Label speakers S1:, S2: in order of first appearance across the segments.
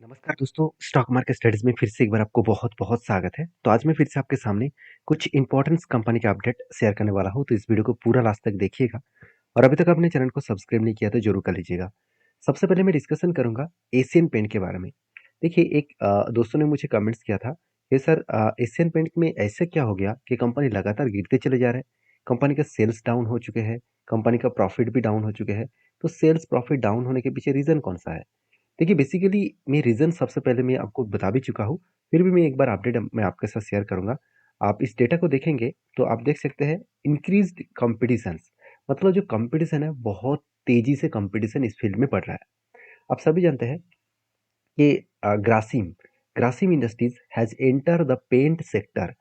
S1: नमस्कार दोस्तों, stock market studies में फिर से एक बार आपको बहुत-बहुत स्वागत है। तो आज मैं फिर से आपके सामने कुछ इम्पोर्टेंट कंपनी के अपडेट शेयर करने वाला हूँ, तो इस वीडियो को पूरा लास्ट तक देखिएगा और अभी तक आपने चैनल को सब्सक्राइब नहीं किया तो ज़रूर कर लीजिएगा। सबसे पहले मैं डिस्कशन करूँगा एशियन पेंट के बारे में। देखिए एक दोस्तों ने मुझे कमेंट्स किया था कि सर एशियन पेंट में ऐसा क्या हो गया कि कंपनी लगातार गिरते चले जा रहे हैं, कंपनी का सेल्स डाउन हो चुके हैं, कंपनी का प्रॉफिट भी डाउन हो चुके हैं। तो सेल्स प्रॉफिट डाउन होने के पीछे रीज़न कौन-सा है? देखिए बेसिकली मैं रीज़न सबसे पहले मैं आपको बता भी चुका हूँ, फिर भी मैं एक बार अपडेट मैं आपके साथ शेयर करूँगा। आप इस डेटा को देखेंगे तो आप देख सकते हैं इंक्रीज़्ड कॉम्पिटिशन्स, मतलब जो कॉम्पिटिशन है बहुत तेज़ी से कॉम्पिटिशन इस फील्ड में बढ़ रहा है। आप सभी जानते हैं कि Grasim Grasim industries has enter the paint sector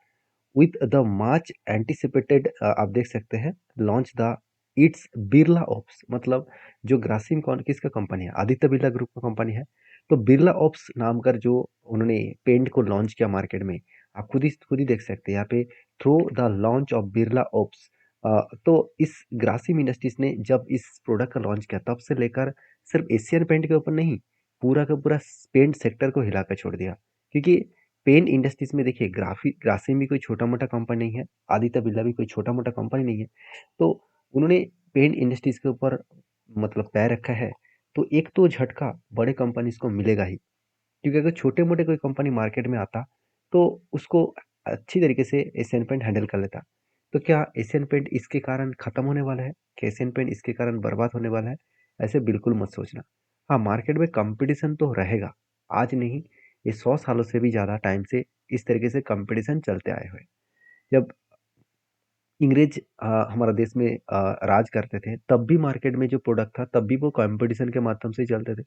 S1: with the much anticipated आप देख सकते हैं launch the its Birla Opus, मतलब जो ग्रासिम कौन किसका कंपनी है, आदित्य बिरला ग्रुप का कंपनी है। तो बिरला ओप्स नाम कर जो उन्होंने पेंट को लॉन्च किया मार्केट में, आप खुद ही देख सकते हैं यहाँ पे through the launch of Birla Opus. तो इस ग्रासिम इंडस्ट्रीज ने जब इस प्रोडक्ट का लॉन्च किया तब से लेकर सिर्फ एशियन पेंट के ऊपर नहीं, पूरा का पूरा पेंट सेक्टर को हिला कर छोड़ दिया। क्योंकि पेन इंडस्ट्रीज में देखिए ग्रासिम भी कोई छोटा-मोटा कंपनी नहीं है, आदित्य बिरला भी कोई छोटा-मोटा कंपनी नहीं है। तो उन्होंने पेन इंडस्ट्रीज के ऊपर मतलब पैर रखा है, तो एक तो झटका बड़े कंपनीज को मिलेगा ही। क्योंकि अगर छोटे-मोटे कोई कंपनी मार्केट में आता, तो उसको अच्छी तरीके से एशियन पेंट हैंडल कर लेता। तो क्या एशियन पेंट इसके कारण खत्म होने वाला है? क्या एशियन पेंट इसके कारण बर्बाद होने वाला है? ऐसे बिल्कुल मत सोचना। हाँ, मार्केट में कॉम्पिटिशन तो रहेगा, आज नहीं, ये 100 सालों से भी ज़्यादा टाइम से इस तरीके से कॉम्पिटिशन चलते आए हुए हैं। जब अंग्रेज हमारा देश में राज करते थे, तब भी मार्केट में जो प्रोडक्ट था, तब भी वो कॉम्पिटिशन के माध्यम से ही चलते थे।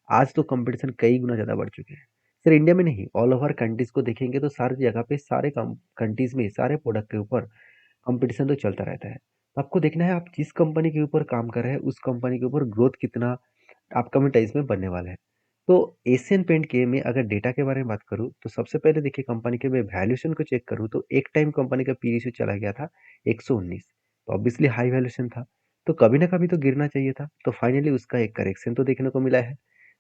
S1: आज तो कॉम्पिटिशन कई गुना ज़्यादा बढ़ चुके हैं। सिर्फ इंडिया में नहीं, ऑल ओवर कंट्रीज़ को देखेंगे तो सारी जगह पे सारे कंट्रीज़ में सारे प्रोडक्ट के ऊपर कॉम्पिटिशन तो चलता रहता है। तो आपको देखना है आप जिस कंपनी के ऊपर काम कर रहे हैं, उस कंपनी के ऊपर ग्रोथ कितना अपकमिंग टाइम्स में बनने वाला है। तो एशियन पेंट के मैं अगर डेटा के बारे में बात करूँ, तो सबसे पहले देखिए कंपनी के मैं वैल्यूएशन को चेक करूँ तो एक टाइम कंपनी का पी रेशियो चला गया था 119, तो ऑब्वियसली हाई वैल्यूएशन था। तो कभी ना कभी तो गिरना चाहिए था, तो फाइनली उसका एक करेक्शन तो देखने को मिला है।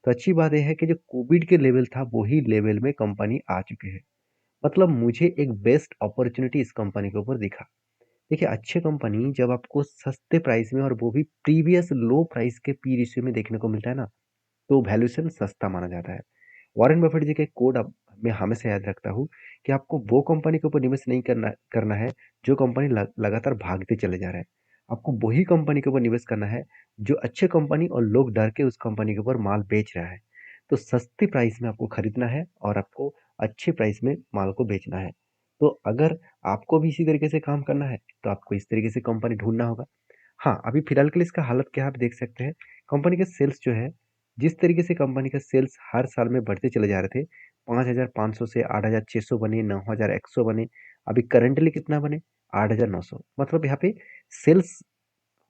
S1: तो अच्छी बात ये है कि जो कोविड के लेवल था, वही लेवल में कंपनी आ चुके हैं। मतलब मुझे एक बेस्ट अपॉर्च्युनिटी इस कंपनी के ऊपर दिखा। देखिए अच्छी कंपनी जब आपको सस्ते प्राइस में और वो भी प्रीवियस लो प्राइस के पी रेशियो में देखने को मिलता है ना, तो वैल्यूएशन सस्ता माना जाता है। वॉरेन बफेट जी का एक कोड अब मैं हमेशा याद रखता हूँ कि आपको वो कंपनी के ऊपर निवेश नहीं करना करना है जो कंपनी लगातार भागते चले जा रहे हैं। आपको वही कंपनी के ऊपर निवेश करना है जो अच्छे कंपनी और लोग डर के उस कंपनी के ऊपर माल बेच रहा है। तो सस्ती प्राइस में आपको खरीदना है और आपको अच्छे प्राइस में माल को बेचना है। तो अगर आपको भी इसी तरीके से काम करना है तो आपको इस तरीके से कंपनी ढूंढना होगा। हाँ, अभी फिलहाल के लिए इसका हालत क्या है आप देख सकते हैं। कंपनी के सेल्स जो है, जिस तरीके से कंपनी का सेल्स हर साल में बढ़ते चले जा रहे थे, 5,500 से 8,600 बने, 9,100 बने, अभी करंटली कितना बने? 8,900, मतलब यहाँ पे सेल्स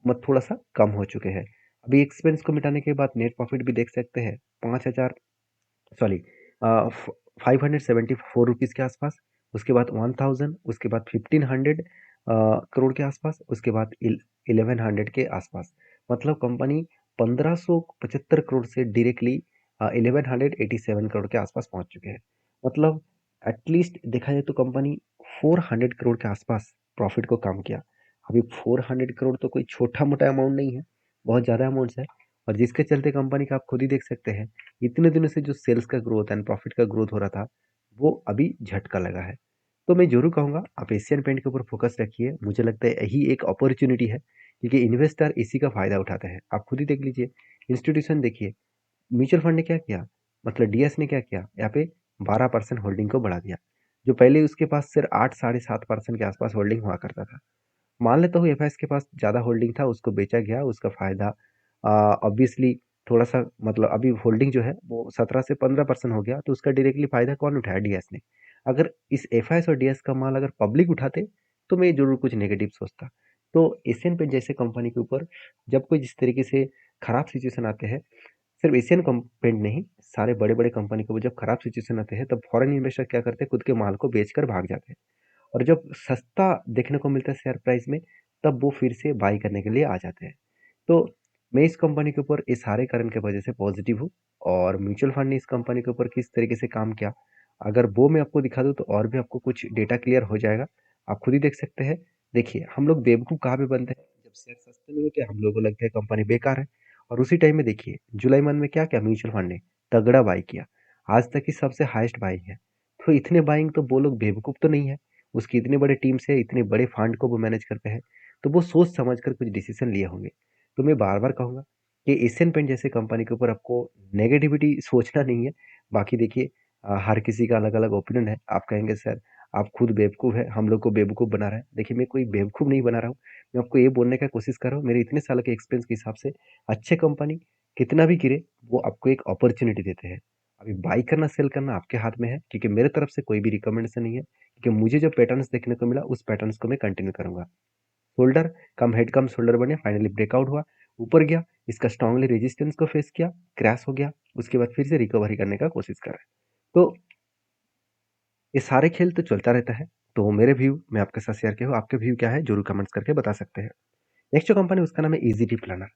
S1: थोड़ा-सा कम हो चुके हैं। अभी एक्सपेंस को मिटाने के बाद नेट प्रॉफिट भी देख सकते हैं, 5,000 सॉरी अ, फ 574 रुपीज़ के आसपास, उसके बाद 1000, उसके बाद 1500 करोड़ के आसपास, उसके बाद 1100 के आसपास। मतलब कंपनी 1575 करोड़ से डायरेक्टली 1187 करोड़ के आसपास पहुँच चुके हैं। मतलब एटलीस्ट देखा जाए तो कंपनी 400 करोड़ के आसपास प्रॉफिट को कम किया। अभी 400 करोड़ तो कोई छोटा-मोटा अमाउंट नहीं है, बहुत ज़्यादा अमाउंट्स है और जिसके चलते कंपनी का आप खुद ही देख सकते हैं इतने दिनों से जो सेल्स का ग्रोथ एंड प्रॉफिट का ग्रोथ हो रहा था, वो अभी झटका लगा है। तो मैं ज़रूर कहूँगा आप एशियन पेंट के ऊपर फ़ोकस रखिए। मुझे लगता है यही एक अपॉर्च्युनिटी है, क्योंकि इन्वेस्टर इसी का फ़ायदा उठाते हैं। आप खुद ही देख लीजिए, इंस्टीट्यूशन देखिए, म्यूचुअल फंड ने क्या किया? मतलब डीएस ने क्या किया? यहाँ पे 12% होल्डिंग को बढ़ा दिया। जो पहले उसके पास सिर्फ 8 साढ़े 7% के आसपास होल्डिंग हुआ करता था। मान लेता हूँ एफआईएस के पास ज़्यादा होल्डिंग था, उसको बेचा गया, उसका फ़ायदा ऑब्वियसली थोड़ा-सा मतलब अभी होल्डिंग जो है वो 17 से 15% हो गया, तो उसका डायरेक्टली फ़ायदा कौन उठाया? डीएस ने। अगर इस एफआईएस और डीएस का माल अगर पब्लिक उठाते, तो मैं ज़रूर कुछ नेगेटिव सोचता। तो एशियन पेंट जैसे कंपनी के ऊपर जब कोई जिस तरीके से खराब सिचुएशन आते हैं, सिर्फ एशियन पेंट नहीं, सारे बड़े-बड़े कंपनी के ऊपर जब खराब सिचुएशन आते हैं, तब फॉरेन इन्वेस्टर क्या करते हैं? खुद के माल को बेचकर भाग जाते हैं। और जब सस्ता देखने को मिलता है शेयर प्राइस में, तब वो फिर से बाई करने के लिए आ जाते हैं। तो मैं इस कंपनी के ऊपर इस सारे कारण की वजह से पॉजिटिव हूँ और म्यूचुअल फंड ने इस कंपनी के ऊपर किस तरीके से काम किया, अगर वो मैं आपको दिखा दूँ तो और भी आपको कुछ डेटा क्लियर हो जाएगा। आप खुद ही देख सकते हैं। देखिए, हम लोग बेवकूफ़ कहाँ पे बनते हैं, जब शेयर सस्ते में होते हैं हम लोगों को लगता है कंपनी बेकार है, और उसी टाइम में देखिए जुलाई मंथ में क्या किया म्यूचुअल फंड ने, तगड़ा बाय किया। आज तक की सबसे हाईएस्ट बाइंग है। तो इतने बाइंग तो वो लोग बेवकूफ़ तो नहीं है। उसकी इतनी बड़ी टीम से इतने बड़े फंड को वो मैनेज करते हैं, तो वो सोच समझ कर कुछ डिसीजन लिए होंगे। तो मैं बार-बार कहूँगा कि एशियन पेंट जैसे कंपनी के ऊपर आपको नेगेटिविटी सोचना नहीं है। बाकी देखिए, हर किसी का अलग-अलग ओपिनियन है। आप कहेंगे सर आप खुद बेवकूफ़ हैं, हम लोग को बेवकूफ़ बना रहे हैं। देखिए, मैं कोई बेवकूफ़ नहीं बना रहा हूँ। मैं आपको ये बोलने का कोशिश कर रहा हूँ, मेरे इतने साल के एक्सपीरियंस के हिसाब से अच्छे कंपनी कितना भी गिरे, वो आपको एक अपॉर्च्युनिटी देते हैं। अभी बाय करना, सेल करना आपके हाथ में है, क्योंकि मेरे तरफ से कोई भी रिकमेंडेशन नहीं है, क्योंकि मुझे जो पैटर्न्स देखने को मिला, उस पैटर्न्स को मैं कंटिन्यू करूँगा। शोल्डर कम हेड कम शोल्डर बने, फाइनली ब्रेकआउट हुआ, ऊपर गया, इसका स्ट्रांगली रेजिस्टेंस को फेस किया, क्रैश हो गया, उसके बाद फिर से रिकवरी करने का कोशिश कर रहा है। तो ये सारे खेल तो चलता रहता है। तो मेरे व्यू मैं आपके साथ शेयर किया हूँ, आपके व्यू क्या है जरूर कमेंट्स करके बता सकते हैं। नेक्स्ट जो कंपनी उसका नाम है ईजीटी प्लानर।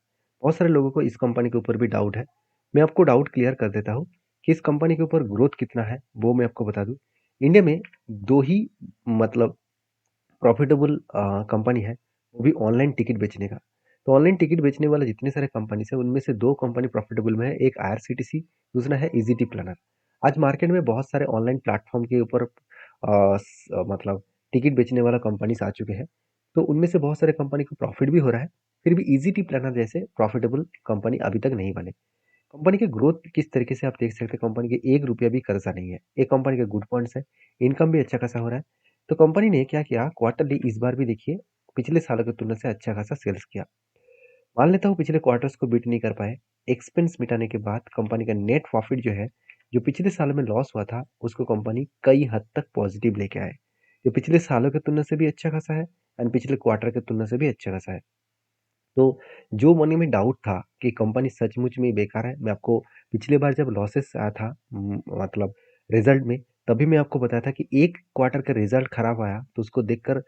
S1: बहुत सारे लोगों को इस कंपनी के ऊपर भी डाउट है। मैं आपको डाउट क्लियर कर देता हूँ कि इस कंपनी के ऊपर ग्रोथ कितना है, वो मैं आपको बता दूं। इंडिया में दो ही मतलब प्रॉफिटेबल कंपनी है, वो भी ऑनलाइन टिकट बेचने का। तो ऑनलाइन टिकट बेचने वाले जितने सारे कंपनीज है, उनमें से दो कंपनी प्रॉफिटेबल में है, एक आईआरसीटीसी, दूसरा है ईजीटी प्लानर। आज मार्केट में बहुत सारे ऑनलाइन प्लेटफॉर्म के ऊपर मतलब टिकट बेचने वाला कंपनीज आ चुके हैं। तो उनमें से बहुत सारे कंपनी को प्रॉफिट भी हो रहा है, फिर भी ईजीटी प्लानर जैसे प्रॉफिटेबल कंपनी अभी तक नहीं बने। कंपनी की ग्रोथ किस तरीके से आप देख सकते हैं, कंपनी के एक रुपया भी कर्जा नहीं है, एक कंपनी के गुड पॉइंट्स है, इनकम भी अच्छा खासा हो रहा है। तो कंपनी ने क्या किया, क्वार्टरली इस बार भी देखिए पिछले सालों की तुलना से अच्छा खासा सेल्स किया। मान लेता हूँ पिछले क्वार्टर्स को बीट नहीं कर पाए, एक्सपेंस मिटाने के बाद कंपनी का नेट प्रॉफिट जो है, जो पिछले सालों में लॉस हुआ था, उसको कंपनी कई हद तक पॉजिटिव लेके आए, जो पिछले सालों की तुलना से भी अच्छा खासा है एंड पिछले क्वार्टर की तुलना से भी अच्छा खासा है। तो जो मन में डाउट था कि कंपनी सचमुच में बेकार है, मैं आपको पिछली बार जब लॉसेस आया था मतलब रिजल्ट में, तभी मैं आपको बताया था कि एक क्वार्टर का रिजल्ट खराब आया तो उसको देखकर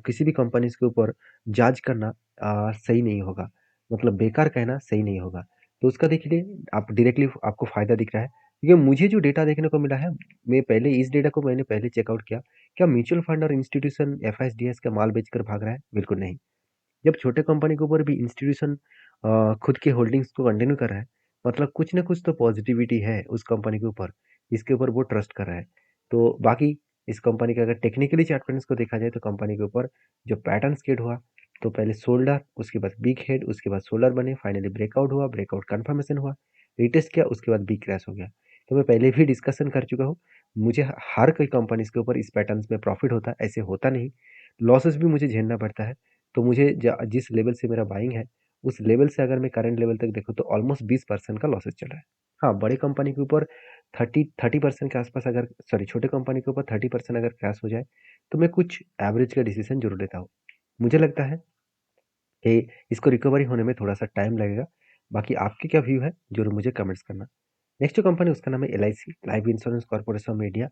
S1: किसी भी कंपनीज के ऊपर जज करना सही नहीं होगा, मतलब बेकार कहना सही नहीं होगा। तो उसका देखिए, आप डायरेक्टली आपको फायदा दिख रहा है, क्योंकि मुझे जो डेटा देखने को मिला है, मैं पहले इस डेटा को मैंने पहले चेकआउट किया। क्या म्यूचुअल फंड और इंस्टीट्यूशन एफआईएसडीएस का माल बेचकर भाग रहा है? बिल्कुल नहीं। जब छोटे कंपनी के ऊपर भी इंस्टीट्यूशन खुद के होल्डिंग्स को कंटिन्यू कर रहा है, मतलब कुछ ना कुछ तो पॉजिटिविटी है उस कंपनी के ऊपर, इसके ऊपर वो ट्रस्ट कर रहा है। तो बाकी इस कंपनी का अगर टेक्निकली चार्ट पैटर्न्स को देखा जाए, तो कंपनी के ऊपर जो पैटर्न क्रिएट हुआ, तो पहले शोल्डर, उसके बाद बिग हेड, उसके बाद शोल्डर बने, फाइनली ब्रेकआउट हुआ, ब्रेकआउट कंफर्मेशन हुआ, रिटेस्ट किया, उसके बाद बिग क्रैश हो गया। तो मैं पहले भी डिस्कशन कर चुका हूँ, मुझे हर कोई कंपनीज के ऊपर इस पैटर्न्स में प्रॉफिट होता है, ऐसे होता नहीं। लॉसेस भी मुझे झेलना पड़ता है। तो मुझे जिस लेवल से मेरा बाइंग है, उस लेवल से अगर मैं करंट लेवल तक देखूँ तो ऑलमोस्ट 20% का लॉसेस चल रहा है। हाँ, बड़े कंपनी के ऊपर 30% के आसपास, अगर सॉरी छोटे कंपनी के ऊपर 30% अगर क्रैश हो जाए, तो मैं कुछ एवरेज का डिसीजन जरूर लेता हूँ। मुझे लगता है कि इसको रिकवरी होने में थोड़ा सा टाइम लगेगा। बाकी आपके क्या व्यू है जरूर मुझे कमेंट्स करना। नेक्स्ट जो कंपनी उसका नाम है LIC, life insurance corporation of India.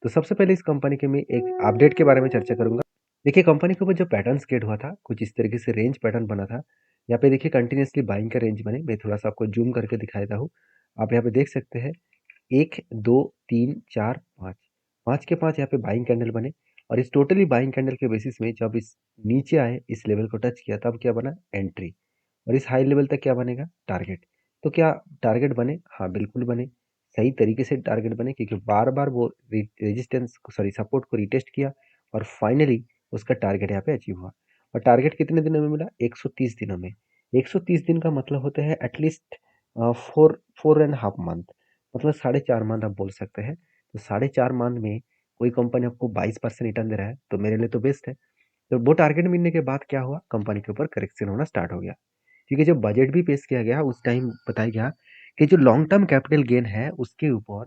S1: तो सबसे पहले इस कंपनी के मैं एक अपडेट के बारे में चर्चा करूंगा। देखिए, कंपनी के ऊपर जो पैटर्न क्रिएट हुआ था, कुछ इस तरीके से रेंज पैटर्न बना था। यहाँ पे देखिए कंटिन्यूसली बाइंग का रेंज बने, मैं थोड़ा सा आपको जूम करके दिखा देता हूँ। आप यहाँ पे देख सकते हैं, एक दो तीन चार पाँच, पाँच के पाँच यहाँ पे बाइंग कैंडल बने, और इस टोटली बाइंग कैंडल के बेसिस में जब इस नीचे आए, इस लेवल को टच किया, तब क्या बना, एंट्री। और इस हाई लेवल तक क्या बनेगा, टारगेट। तो क्या टारगेट बने? हाँ बिल्कुल बने, सही तरीके से टारगेट बने, क्योंकि बार बार वो रेजिस्टेंस सॉरी सपोर्ट को रिटेस्ट किया, और फाइनली उसका टारगेट यहाँ पे अचीव हुआ। और टारगेट कितने दिनों में मिला? 130 दिनों में। 130 दिन का मतलब होता है एटलीस्ट 4.5 मंथ, मतलब 4.5 मंथ आप बोल सकते हैं। तो 4.5 मंथ में कोई कंपनी आपको 22% रिटर्न दे रहा है, तो मेरे लिए तो बेस्ट है। तो वो टारगेट मिलने के बाद क्या हुआ, कंपनी के ऊपर करेक्शन होना स्टार्ट हो गया, क्योंकि जब बजट भी पेश किया गया, उस टाइम बताया गया कि जो लॉन्ग टर्म कैपिटल गेन है, उसके ऊपर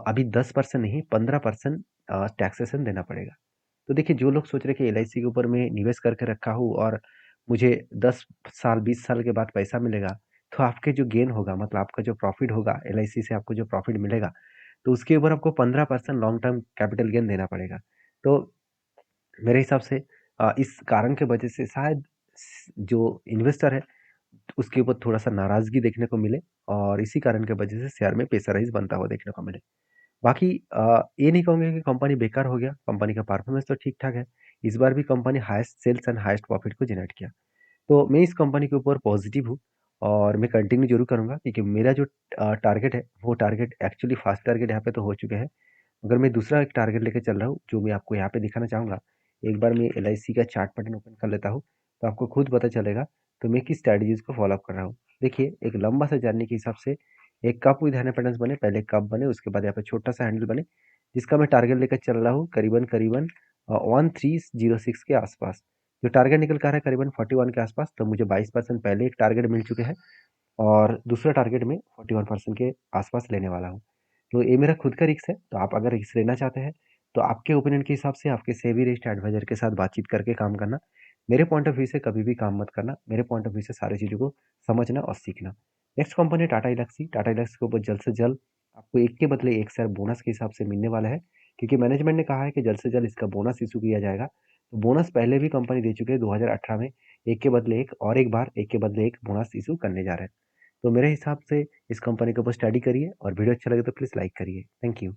S1: अभी 10% नहीं 15% टैक्सेशन देना पड़ेगा। तो देखिए, जो लोग सोच रहे कि एलआईसी के ऊपर मैं निवेश करके रखा हूँ और मुझे 10 साल 20 साल के बाद पैसा मिलेगा, तो आपके जो गेन होगा, मतलब आपका जो प्रॉफिट होगा, एलआईसी से आपको जो प्रॉफिट मिलेगा, तो उसके ऊपर आपको 15% लॉन्ग टर्म कैपिटल गेन देना पड़ेगा। तो मेरे हिसाब से इस कारण के वजह से शायद जो इन्वेस्टर है, उसके ऊपर थोड़ा-सा नाराज़गी देखने को मिले और इसी कारण की वजह से शेयर में प्रेशराइज़ बनता हुआ देखने को मिले। बाकी ये नहीं कहूँगा कि कंपनी बेकार हो गया, कंपनी का परफॉर्मेंस तो ठीक-ठाक है। इस बार भी company highest sales and highest profit को जनरेट किया। तो मैं इस कंपनी के ऊपर पॉज़िटिव हूँ और मैं कंटिन्यू ज़रूर करूँगा क्योंकि मेरा जो टारगेट है, वो टारगेट एक्चुअली फर्स्ट टारगेट यहाँ पे तो हो चुके हैं। अगर मैं दूसरा एक टारगेट लेके चल रहा हूँ, जो मैं आपको यहाँ पे दिखाना चाहूँगा, एक बार मैं एलआईसी का चार्ट पैटर्न ओपन कर लेता हूँ, तो आपको खुद पता चलेगा, तो मैं किस स्ट्रैटेजीज़ को फ़ॉलो अप कर रहा हूँ। देखिए, एक लंबा सा जर्नी के हिसाब से एक कप विद हैंड पैटर्न्स बने, पहले कप बने, उसके बाद यहाँ पे छोटा-सा हैंडल बने, जिसका मैं टारगेट लेकर चल रहा हूँ करीबन-करीबन 1306 के आसपास। जो टारगेट निकल कर आ रहा है करीबन 41 के आसपास, तो मुझे 22% पहले एक टारगेट मिल चुके हैं और दूसरा टारगेट मैं 41% के आसपास लेने वाला हूँ। तो ये मेरा खुद का रिस्क है, तो आप अगर रिस्क लेना चाहते हैं, तो आपके ओपिनियन के हिसाब से आपके सेबी रजिस्टर्ड एडवाइज़र के साथ बातचीत करके काम करना। मेरे पॉइंट ऑफ व्यू से कभी भी काम मत करना। मेरे पॉइंट ऑफ व्यू से सारी चीज़ों को समझना और सीखना। नेक्स्ट कंपनी है टाटा एल्क्सी। टाटा एल्क्सी के ऊपर जल्द से जल्द आपको एक के बदले एक शेयर बोनस के हिसाब से मिलने वाला है, क्योंकि मैनेजमेंट ने कहा है कि जल्द से जल्द इसका बोनस इश्यू किया जाएगा। तो बोनस पहले भी कंपनी दे चुकी है 2018 में, एक के बदले एक और एक बार एक के बदले एक बोनस इश्यू करने जा रहे हैं। तो मेरे हिसाब से इस कंपनी के ऊपर स्टडी करिए और वीडियो अच्छा लगे तो प्लीज़ लाइक करिए। Thank you.